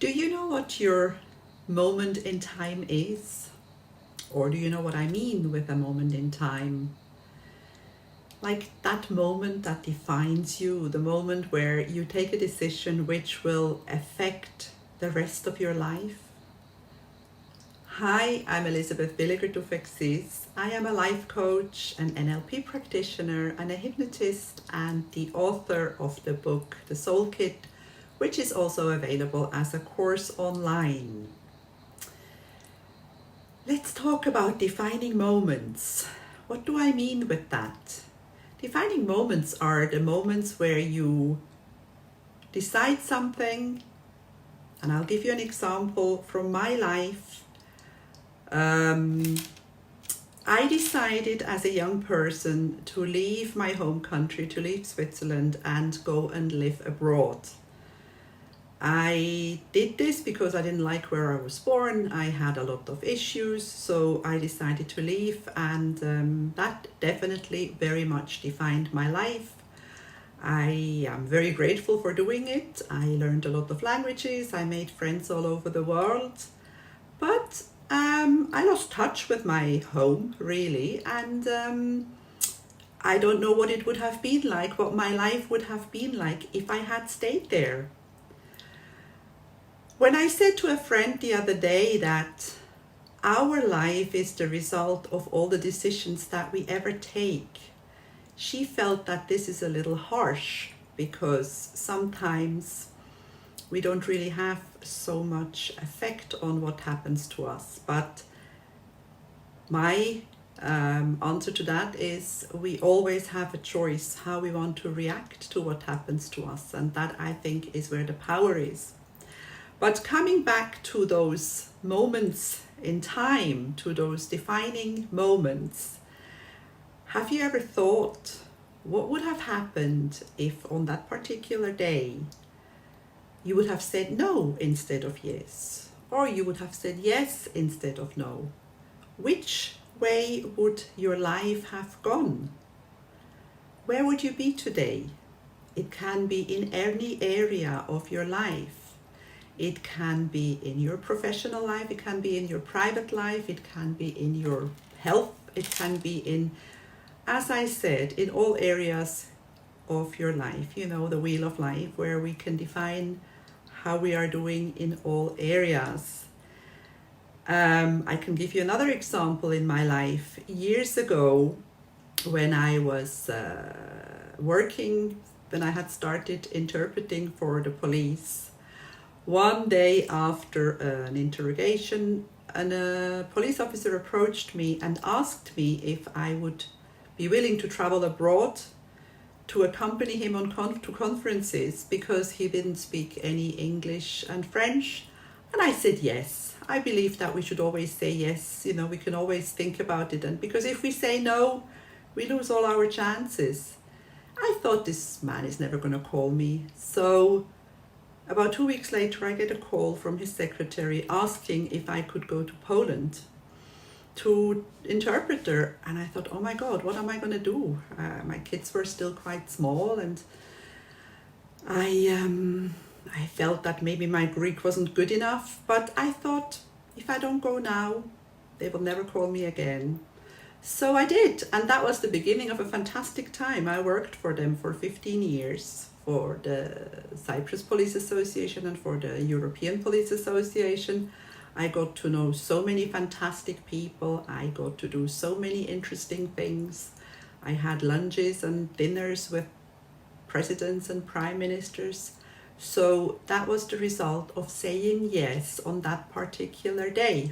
Do you know what your moment in time is? Or do you know what I mean with a moment in time? Like that moment that defines you, the moment where you take a decision which will affect the rest of your life. Hi, I'm Elizabeth Billiger-Dufexis. I am a life coach, an NLP practitioner, and a hypnotist, and the author of the book, The Soul Kit, which is also available as a course online. Let's talk about defining moments. What do I mean with that? Defining moments are the moments where you decide something, and I'll give you an example from my life. I decided as a young person to leave my home country, to leave Switzerland and go and live abroad. I did this because I didn't like where I was born. I had a lot of issues, so I decided to leave, and that definitely very much defined my life. I am very grateful for doing it. I learned a lot of languages. I made friends all over the world, but I lost touch with my home, really, and I don't know what it would have been like, what my life would have been like if I had stayed there. When I said to a friend the other day that our life is the result of all the decisions that we ever take, she felt that this is a little harsh because sometimes we don't really have so much effect on what happens to us. But my answer to that is we always have a choice how we want to react to what happens to us, and that, I think, is where the power is. But coming back to those moments in time, to those defining moments, have you ever thought what would have happened if on that particular day you would have said no instead of yes, or you would have said yes instead of no? Which way would your life have gone? Where would you be today? It can be in any area of your life. It can be in your professional life, it can be in your private life, it can be in your health, it can be in, as I said, in all areas of your life, you know, the wheel of life, where we can define how we are doing in all areas. I can give you another example in my life. Years ago, when I was working, when I had started interpreting for the police, one day after an interrogation, a police officer approached me and asked me if I would be willing to travel abroad to accompany him to conferences because he didn't speak any English and French. And I said yes. I believe that we should always say yes. You know, we can always think about it. And because if we say no, we lose all our chances. I thought, this man is never going to call me. So about 2 weeks later, I get a call from his secretary asking if I could go to Poland to interpret there. And I thought, oh my God, what am I going to do? My kids were still quite small, and I felt that maybe my Greek wasn't good enough. But I thought, if I don't go now, they will never call me again. So I did, and that was the beginning of a fantastic time. I worked for them for 15 years. For the Cyprus Police Association and for the European Police Association. I got to know so many fantastic people. I got to do so many interesting things. I had lunches and dinners with presidents and prime ministers. So that was the result of saying yes on that particular day.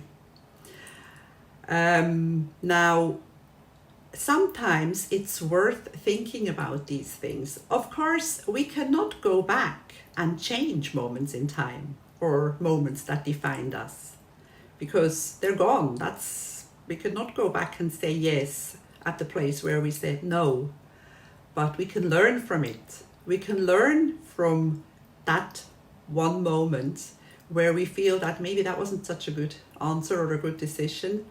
Now, sometimes it's worth thinking about these things. Of course, we cannot go back and change moments in time or moments that defined us because they're gone. We cannot go back and say yes at the place where we said no, but we can learn from it. We can learn from that one moment where we feel that maybe that wasn't such a good answer or a good decision,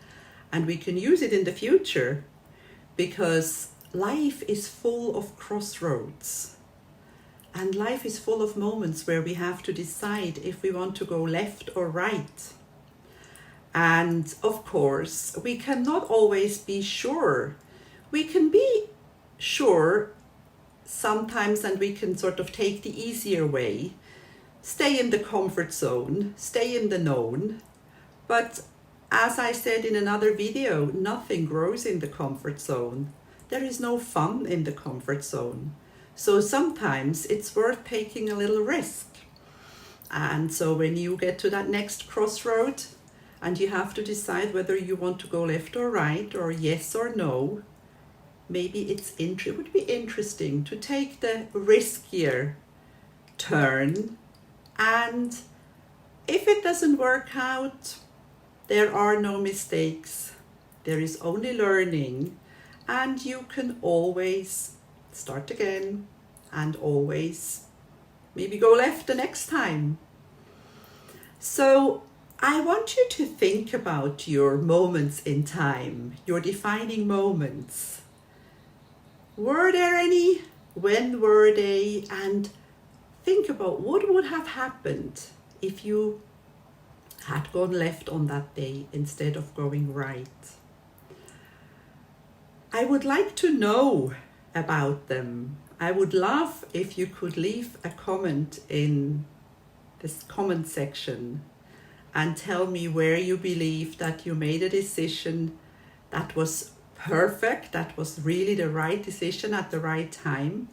and we can use it in the future. Because life is full of crossroads. And life is full of moments where we have to decide if we want to go left or right. And of course, we cannot always be sure. We can be sure sometimes, and we can sort of take the easier way, stay in the comfort zone, stay in the known. But as I said in another video, nothing grows in the comfort zone. There is no fun in the comfort zone. So sometimes it's worth taking a little risk. And so when you get to that next crossroad and you have to decide whether you want to go left or right, or yes or no, maybe it would be interesting to take the riskier turn. And if it doesn't work out, there are no mistakes. There is only learning, and you can always start again and always maybe go left the next time. So I want you to think about your moments in time, your defining moments. Were there any? When were they? And think about what would have happened if you had gone left on that day instead of going right. I would like to know about them. I would love if you could leave a comment in this comment section and tell me where you believe that you made a decision that was perfect, that was really the right decision at the right time,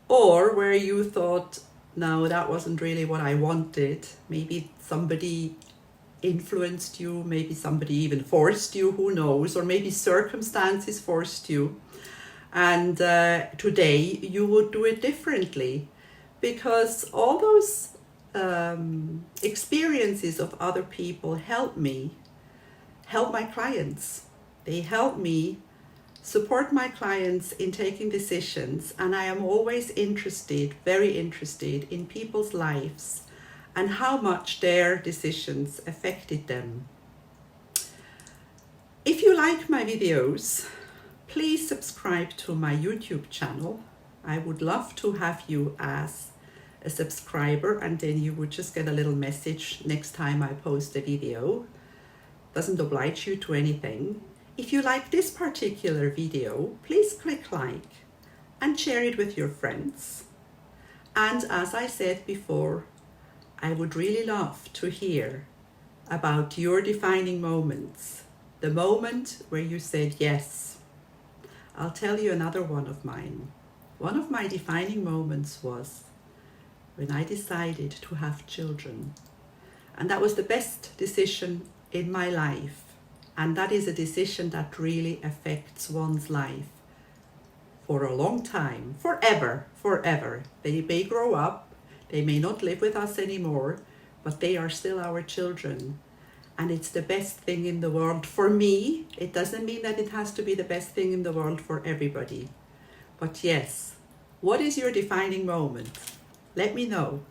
or where you thought, no, that wasn't really what I wanted. Maybe somebody influenced you, maybe somebody even forced you, who knows, or maybe circumstances forced you. And today you would do it differently, because all those experiences of other people help my clients. They help me support my clients in taking decisions, and I am always very interested in people's lives and how much their decisions affected them. If you like my videos, please subscribe to my YouTube channel. I would love to have you as a subscriber, and then you would just get a little message next time I post a video. Doesn't oblige you to anything. If you like this particular video, please click like and share it with your friends. And as I said before, I would really love to hear about your defining moments, the moment where you said yes. I'll tell you another one of mine. One of my defining moments was when I decided to have children. And that was the best decision in my life. And that is a decision that really affects one's life for a long time, forever. They may grow up, they may not live with us anymore, but they are still our children. And it's the best thing in the world for me. It doesn't mean that it has to be the best thing in the world for everybody. But yes, what is your defining moment? Let me know.